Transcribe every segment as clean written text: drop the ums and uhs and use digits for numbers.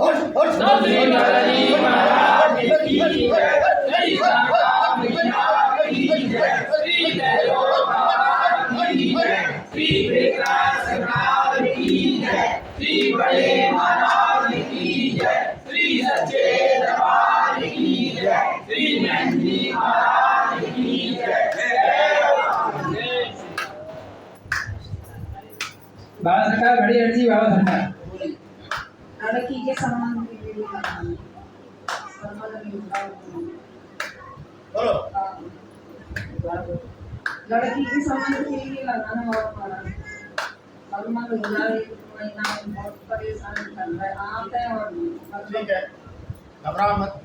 श्री महाराज की जय, श्री शारदा मैया की जय, श्री भैरव बाबा की जय, श्री विक्रांत सरकार की जय, श्री बड़े महाराज की जय, श्री सच्चे दरबार की जय, श्री नंदी महाराज की जय। बाबा सरकार बड़ी अर्जी बाबा सरकार लड़की के समान लड़की की समान के लिए लगाना बहुत पड़ा सलमान गुजारे महीना बहुत परेशान कर रहे आप हैं और ठीक है, घबराओ मत,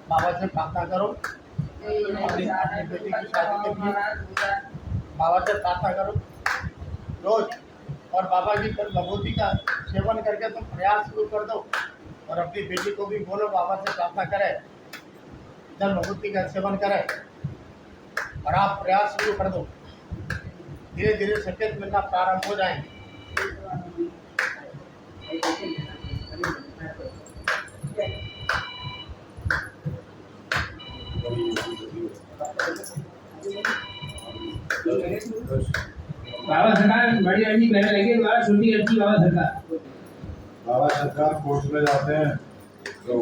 बाबा से प्रार्थना करो, अपनी बेटी की शादी के लिए बाबा से प्रार्थना करो रोज, और बाबा की भगवती का सेवन करके तुम प्रयास शुरू कर दो, और अपनी बेटी को भी बोलो बाबा से प्रार्थना करे, जल भगवती का सेवन करे, और आप प्रयास शुरू कर दो, धीरे धीरे संकेत मिलना प्रारंभ हो जाएंगे। बाबा सरकार बड़ी अर्जी कहने लगे बाबा छोटी अर्जी बाबा सरकार। बाबा सरकार कोर्ट में जाते हैं तो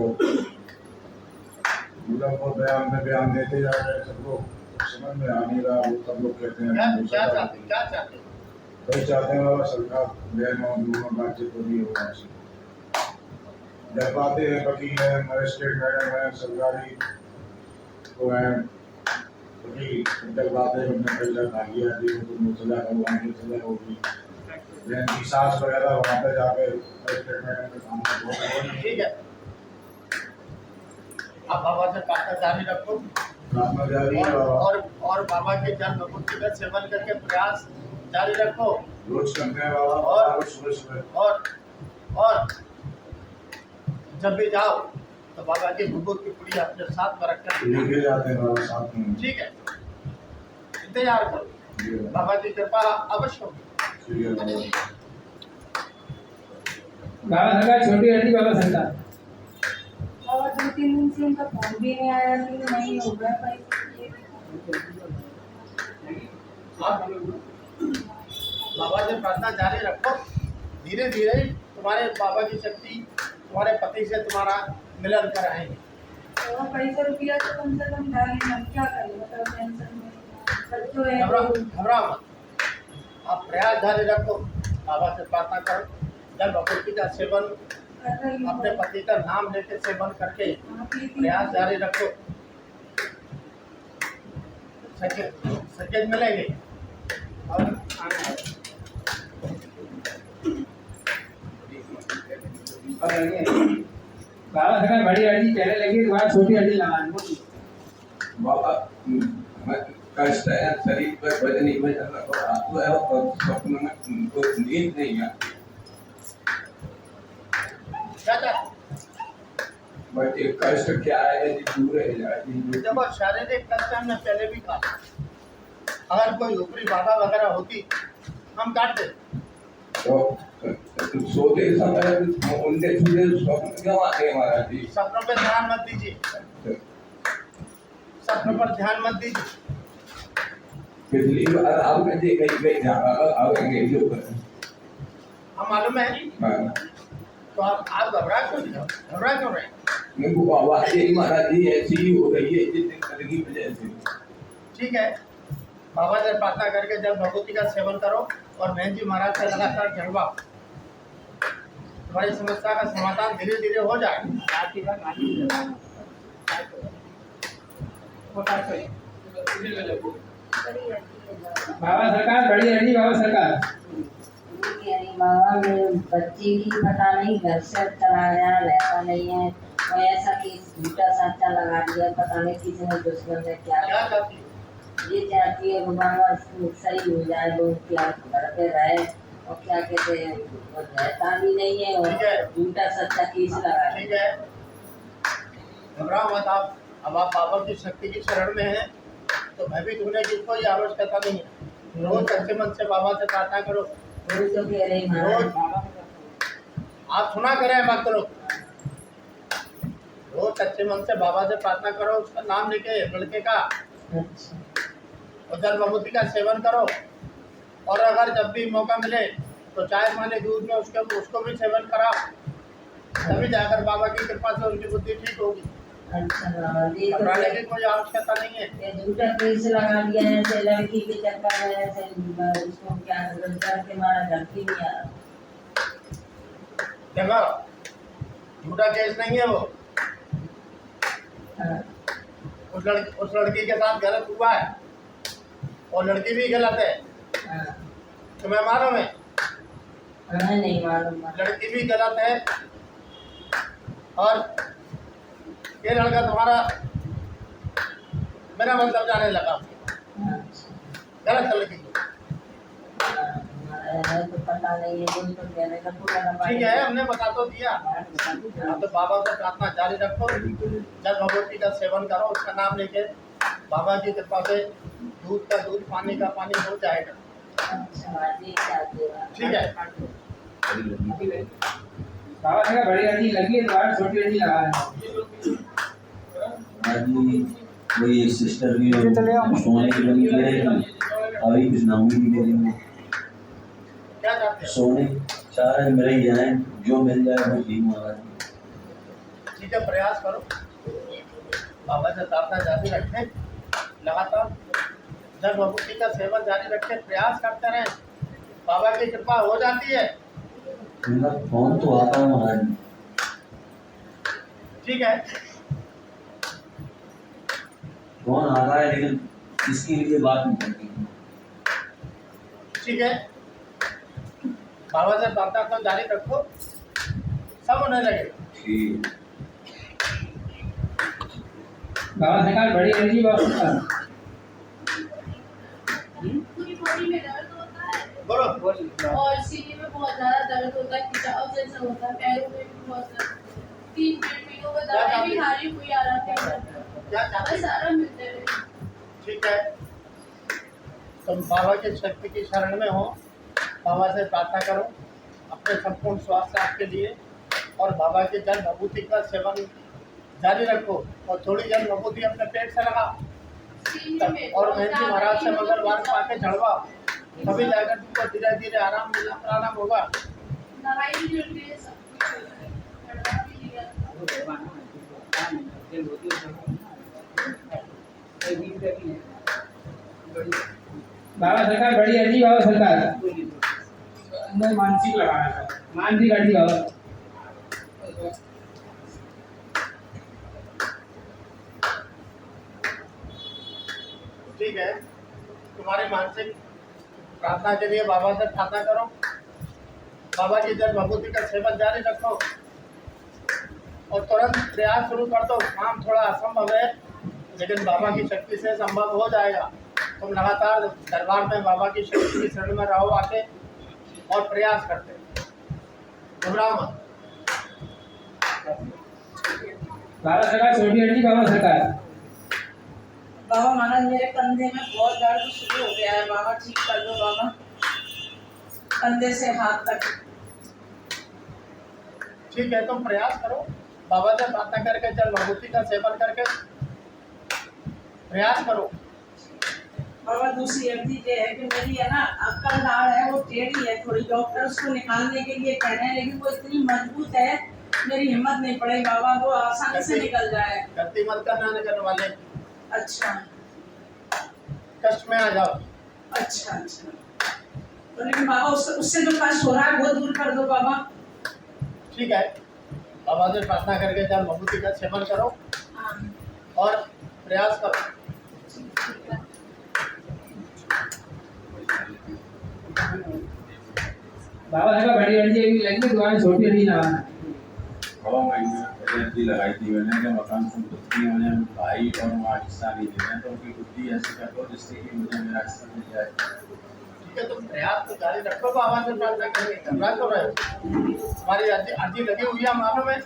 को बयान देते जा रहे हैं, सबको समझ में आ नहीं रहा, वो सब लोग कहते हैं क्या चाहते वही चाहते हैं बाबा सरकार बहन और दोनों बातचीत हो रही होगा। जब आते हैं वकील है, मजिस्ट्रेट मैडम है, सरकारी तो है वकील, जब बातें हमने पैसा खा लिया तो सजा करवाएंगे, सजा होगी, बहन की सास वगैरह वहाँ पे जाके मजिस्ट्रेट मैडम के सामने। ठीक है, आप बाबा से प्रार्थना जारी रखो, प्रार्थना जारी और बाबा के जल भगवती का सेवन करके प्रयास जारी रखो, रोज करते हैं बाबा, और सुबह सुबह और जब भी जाओ तो बाबा की भगवत की पुड़ी अपने साथ में रखकर लेके जाते हैं बाबा साथ में। ठीक है, इंतजार करो, बाबा की कृपा अवश्य होगी। बाबा सरकार छोटी अर्जी बाबा सरकार। और 2-3 दिन से उनका फोन भी नहीं आया, नहीं हो गया भाई। बाबा से प्रार्थना जारी रखो, धीरे धीरे तुम्हारे बाबा की शक्ति तुम्हारे पति से तुम्हारा मिलन कराएंगे। और पैसा रुपया तो कम से कम डालें, हम क्या करें मतलब टेंशन में बच्चों है। घबराओ मत, आप प्रयास जारी रखो, बाबा से प्रार्थना करो, जल भगवती का सेवन अपने पति का नाम लेकर सेवन करके प्रयास जारी रखो, संकेत मिलेंगे। और बाबा सरकार बड़ी अर्जी कहने लगे बाबा छोटी अर्जी लगाना। बाबा कष्ट है, शरीर पर वजन ही वजन तो है, और स्वप्न में उनको नींद नहीं आती। बट ये कष्ट क्या है दूर रह जाए। देखो, शारीरिक कष्ट हमने पहले भी कहा, अगर कोई ऊपरी बाधा वगैरह होती हम काट देते। तो सोते समय उनके छूटे स्वप्न क्यों आते हैं महाराज जी? सपनों पे ध्यान मत दीजिए, सपनों पर ध्यान मत दीजिए। पिछली बार आपने देखा ही जो हम मालूम है, तो आप घबरा क्यों रहे हैं? मेरे को आवाज महाराज जी ऐसी ही हो रही है जिस दिन की वजह से। ठीक है, बाबा से प्रार्थना करके जब भगवती का सेवन करो और बहन जी महाराज से लगातार झड़वाओ, तुम्हारी समस्या का समाधान धीरे धीरे हो जाए। बाबा सरकार बड़ी अर्जी बाबा सरकार। बाबा मेरे बच्चे की पता नहीं घर से चला गया, रहता नहीं है, और ऐसा कि झूठा साचा लगा दिया, पता नहीं किसी ने दुश्मन ने क्या ये चाहती है बाबा सही हो जाए, लोग क्या घर पे रहे, और क्या कहते हैं रहता भी नहीं है, और झूठा सच्चा केस लगा। ठीक है, घबराओ मत आप, अब आप बाबा की शक्ति की शरण में हैं, तो भयभीत होने की कोई आवश्यकता नहीं है। रोज सच्चे मन से बाबा से प्रार्थना करो, रोज तो कह रहे हैं रोज आप सुना करें भक्त लोग, रोज सच्चे मन से बाबा से प्रार्थना करो, उसका नाम लेके लड़के का, अच्छा और जल विभूति का सेवन करो। और अगर जब भी मौका मिले तो चाय पानी दूध में उसको भी सेवन कराओ, तभी जाकर बाबा की कृपा से उनकी बुद्धि ठीक होगी। अच्छा बाबा जी, तो घबराने की कोई आवश्यकता नहीं है। ये झूठा केस लगा दिया है, ऐसे लड़की के चक्कर में, ऐसे उसको क्या डर के मारा घर की नहीं आ रहा। देखो झूठा केस नहीं है वो, हाँ, उस लड़की के साथ गलत हुआ है और लड़की भी गलत है। हाँ, तुम्हें मालूम है, हमें नहीं मालूम। लड़की भी गलत है और ये लड़का तुम्हारा मेरा मतलब जाने लगा, अच्छा, गलत है लड़की। हमारा तो पता नहीं है, बोल तो कह रहे थे पूरा नंबर। ठीक है, हमने बता तो दिया। अब तो बाबा को प्रार्थना जारी रखो, जल भगवती का सेवन करो, उसका नाम लेके बाबा की कृपा से दूध का दूध, पानी का पानी हो जाएगा। अच्छा जी, क्या देगा। ठीक है, बाबा ने कहा बड़ी हड्डी लगी है, द्वार छोटी हड्डी लगा है। आदमी वही एक सिस्टर भी सोने की बनी कह रही थी, अभी कुछ नाम भी नहीं दे रही है। क्या चाहते हो? सोने चाह रहे मेरे ही जाए, जो मिल जाए वो ठीक महाराज। ठीक है, प्रयास करो, बाबा से प्रार्थना जारी रखें, लगातार जल भगवती का सेवन जारी रखें, प्रयास करते रहें, बाबा की कृपा हो जाती है। मेरा फोन तो आता है महाराज। ठीक है, फोन आ रहा है लेकिन इसके लिए बात नहीं करती। ठीक है, बाबा से प्रार्थना तो जारी रखो, सब होने लगेगा। ठीक बाबा ने कहा बड़ी हड्डी बहुत पूरी बॉडी में दर्द होता है बोलो, और सीने में बहुत ज्यादा दर्द होता है, खिंचाव जैसा होता है, पैरों में भी बहुत दर्द, 3 महीनों में दवाई भी हारी हुई आराम नहीं करता, क्या चाहते बस हैं? आराम मिलते रहे। ठीक है, तुम बाबा की शक्ति की शरण में हो, बाबा से प्रार्थना करो अपने संपूर्ण स्वास्थ्य आपके लिए, और बाबा के जल भभूति का सेवन जारी रखो, और थोड़ी जल भभूति अपने पेट से लगाओ, सीने में और बहुत महंती ज्यादा महाराज से ही मंगलवार होता पाके चढ़वाओ, तभी जाकर तुमको धीरे धीरे आराम मिलना प्रारंभ होगा। दवाई भी मिलती है, सब कुछ होता है, दवा भी लिया। बाबा सरकार बड़ी हड्डी बाबा सरकार अंदर मानसिक लगाना था, मानसिक हड्डी बाबा। ठीक है, तुम्हारी मानसिक प्रार्थना के लिए बाबा से प्रार्थना करो, बाबा की जल भभूति का सेवन जारी रखो, और तुरंत प्रयास शुरू कर दो। काम थोड़ा असंभव है, लेकिन बाबा की शक्ति से संभव हो जाएगा। तुम लगातार दरबार में बाबा की शक्ति की शरण में रहो आके, और प्रयास करते, घबराओ मत। बाबा सरकार छोटी हड्डी बाबा सरकार। बाबा महाराज मेरे कंधे में बहुत दर्द शुरू हो गया है, बाबा ठीक कर दो बाबा, कंधे से हाथ तक। ठीक है, तुम प्रयास करो, बाबा से प्रार्थना करके जल भभूति का सेवन करके प्रयास करो। बाबा दूसरी हड्डी ये है कि मेरी है ना अक्कल दाढ़ है, वो टेढ़ी है थोड़ी, डॉक्टर उसको निकालने के लिए कह रहे हैं, लेकिन वो इतनी मजबूत है मेरी हिम्मत नहीं पड़ेगी बाबा, वो आसानी से निकल जाए। गलती मत करना निकलने वाले, अच्छा कष्ट में आ जाओ। अच्छा अच्छा, तो लेकिन बाबा उससे जो कष्ट हो रहा है वो दूर कर दो बाबा। ठीक है, बाबा से प्रार्थना करके जल भभूति का सेवन करो, हाँ और प्रयास करो। बाबा सरकार बड़ी हड्डी अभी लगी है, द्वार छोटी हड्डी लगाना। 6 महीने पहले लड़ाई थी मैंने, जब मकान संपत्ति मैंने भाई और माँ हिस्सा नहीं देना, तो उनकी बुद्धि ऐसी कर दो जिससे कि मुझे मेरा हिस्सा मिल जाए। ठीक है, तुम प्रयास तो जारी रखो, बाबा से प्रार्थना करके घबरा तो रहे हो, हमारी अर्जी लगी हुई है मालूम है।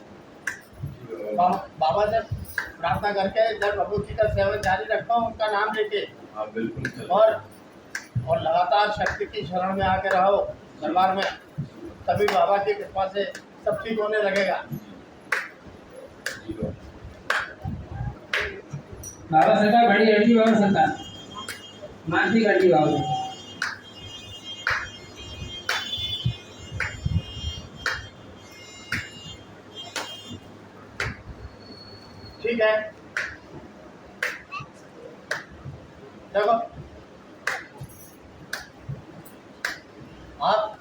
बाबा से प्रार्थना करके जल भभूति का सेवन जारी रखो, उनका नाम लेके, हाँ बिल्कुल चलो। और लगातार शक्ति की शरण में आके रहो दरबार में, तभी बाबा की कृपा से सब ठीक होने लगेगा। बाबा सरकार बड़ी अर्जी बाबा सरकार मानसिक अर्जी बाबा ठीक है। देखो आप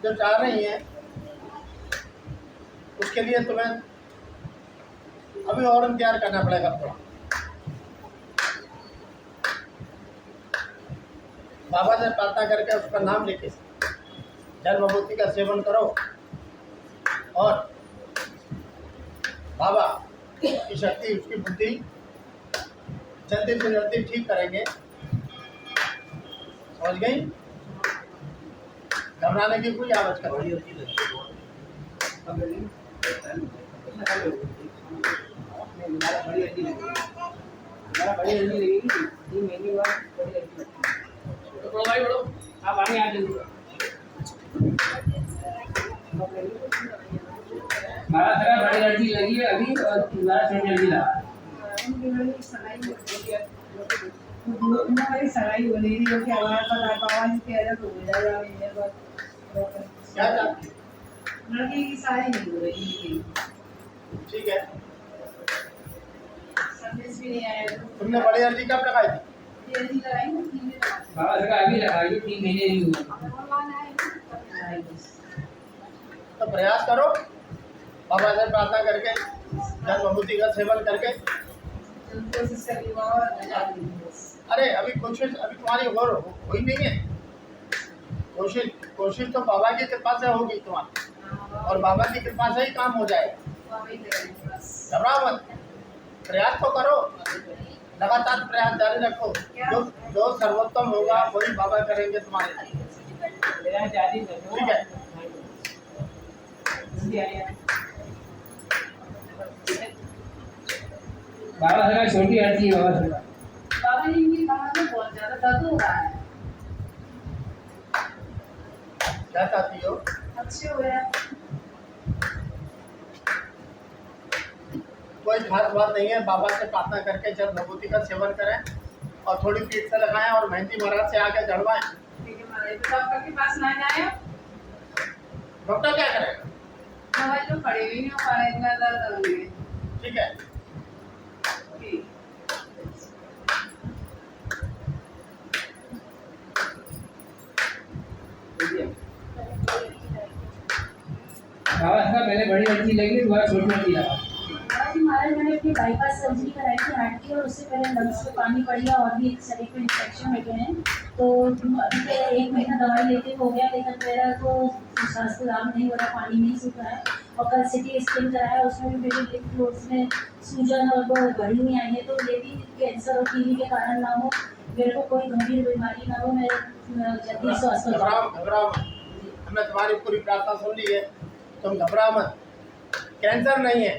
जो चाह रही हैं उसके लिए तुम्हें अभी और इंतजार करना पड़ेगा थोड़ा। बाबा से प्रार्थना करके उसका नाम लिखे जल विभूति का सेवन करो और बाबा की शक्ति उसकी बुद्धि जल्दी से जल्दी ठीक करेंगे। समझ गई? घबराने की कोई आवश्यकता नहीं। आप आगे आ जाइए। बाबा सरकार बड़ी अर्जी लगी है अभी और दोबारा छोटी अर्जी लगा हमारी सगाई हो रही है कि हमारे पास बाबा जी कह रहे तो हो जाएगा। क्या चाहती है? लड़के की शादी नहीं हो रही है, ठीक है। संदेश भी नहीं आया। तुमने बड़ी अर्जी कब लगाई थी? ये अर्जी लगाई ना 3 महीने बाद। बाबा सरकार अभी लगाइए 3 महीने नहीं हुए तो प्रयास करो बाबा से प्रार्थना करके जल विभूति का सेवन करके। कोशिश करिए बाबा। अरे अभी कोशिश अभी तुम्हारी हो ही नहीं है। कोशिश तो बाबा की कृपा से होगी तुम्हारी और बाबा की कृपा से ही काम हो जाएगा। घबराओ मत, प्रयास तो करो, लगातार प्रयास जारी रखो। जो सर्वोत्तम होगा वही बाबा करेंगे तुम्हारे लिए। ठीक है। बाबा सरकार छोटी अर्जी है बाबा सरकार बाबा जी की कमर में बहुत ज्यादा दर्द हो रहा है। क्या चाहती हो? अच्छे हो गया। कोई खास बात नहीं है। बाबा से प्रार्थना करके जल विभूति का सेवन करें और थोड़ी पीठ से लगाएं और मेहंदी महाराज से आके जड़वाएं। ठीक है महाराज, तो डॉक्टर के पास ना जाए। डॉक्टर क्या करेगा? दवाई तो खड़े भी नहीं हो पा रहे, इतना दर्द हो रही है। ठीक है। ठीक। बाबा सरकार पहले बड़ी अर्जी लगी दोबारा छोटी अर्जी लगा महाराज मैंने अपनी बाईपास सर्जरी कराई थी हार्ट की और उससे पहले लंग्स में पानी पड़ गया और भी एक शरीर में इन्फेक्शन हो गए हैं। तो अभी तो 1 महीना दवाई लेते हो गया लेकिन मेरा तो स्वास्थ्य लाभ नहीं हो रहा, पानी नहीं सूख रहा है। और कल सिटी स्कैन कराया उसमें भी मेरे लिम्फ नोड्स में सूजन और वो बढ़ी हुई आई है। तो ये भी कैंसर और टीबी के कारण ना हो, मेरे को कोई गंभीर बीमारी ना हो, मैं जल्दी स्वस्थ हो जाऊँ। घबराओ मत, हमने तुम्हारी पूरी प्रार्थना सुन ली है, तुम घबराओ मत। कैंसर नहीं है,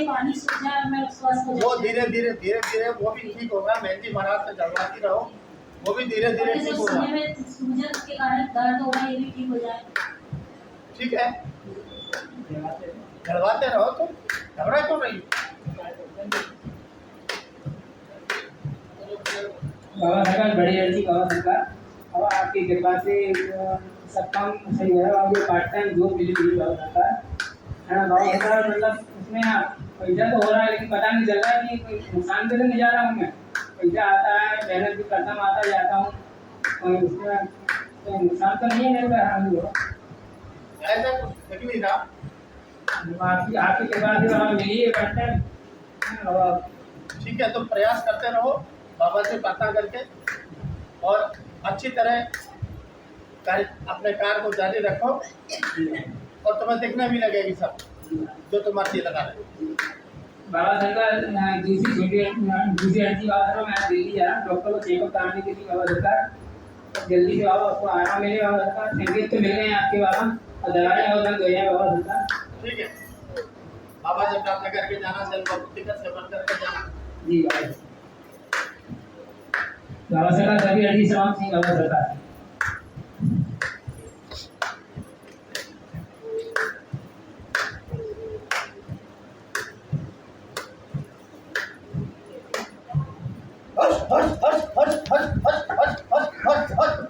पानी सूख जाए मैं स्वस्थ हो वो जाऊँ। धीरे धीरे वो भी ठीक होगा। मेहंदी महाराज से जड़वाती रहो, वो भी धीरे धीरे और ठीक जो होगा। सीने में सूजन के कारण दर्द हो रहा है ये भी ठीक हो जाए। ठीक है, जड़वाते रहो, तुम घबरा क्यों नहीं? बाबा सरकार बड़ी अर्जी बाबा सरकार अब आपकी कृपा से सब काम सही है। और ये पार्ट टाइम जॉब मिली हुई बाबा सरकार है ना बाबा सरकार। मतलब उसमें पैसा तो हो रहा है लेकिन पता नहीं चल रहा है कि कोई नुकसान पे तो नहीं जा रहा हूँ मैं। पैसा आता है, मेहनत भी करता हूँ, आता जाता हूँ और उसमें तो नुकसान तो नहीं है मेरे को। ऐसा कुछ दिख नहीं रहा। आपकी कृपा से बाबा मिली है पार्ट टाइम। ठीक है, तुम प्रयास करते रहो बाबा से प्रार्थना करके और अच्छी तरह अपने कार्य को जारी रखो और तुम्हें दिखने भी लगेगी सब जो तुम अर्जी लगा रहे हो। बाबा सरकार दूसरी अर्जी बाबा सरकार मैं दिल्ली जा रहा हूँ डॉक्टर को चेकअप कराने के लिए। बाबा सरकार जल्दी से बाबा आपको आराम मिले। बाबा सरकार संकेत तो मिल गए हैं आपके बाबा और दवाइयाँ और बंद हो जाए बाबा सरकार। ठीक है, बाबा से प्रार्थना करके जाना, जल विभूति का सेवन करके जाना। जी बाबा सरकार सभी अर्जी समाप्त थी बाबा सरकार।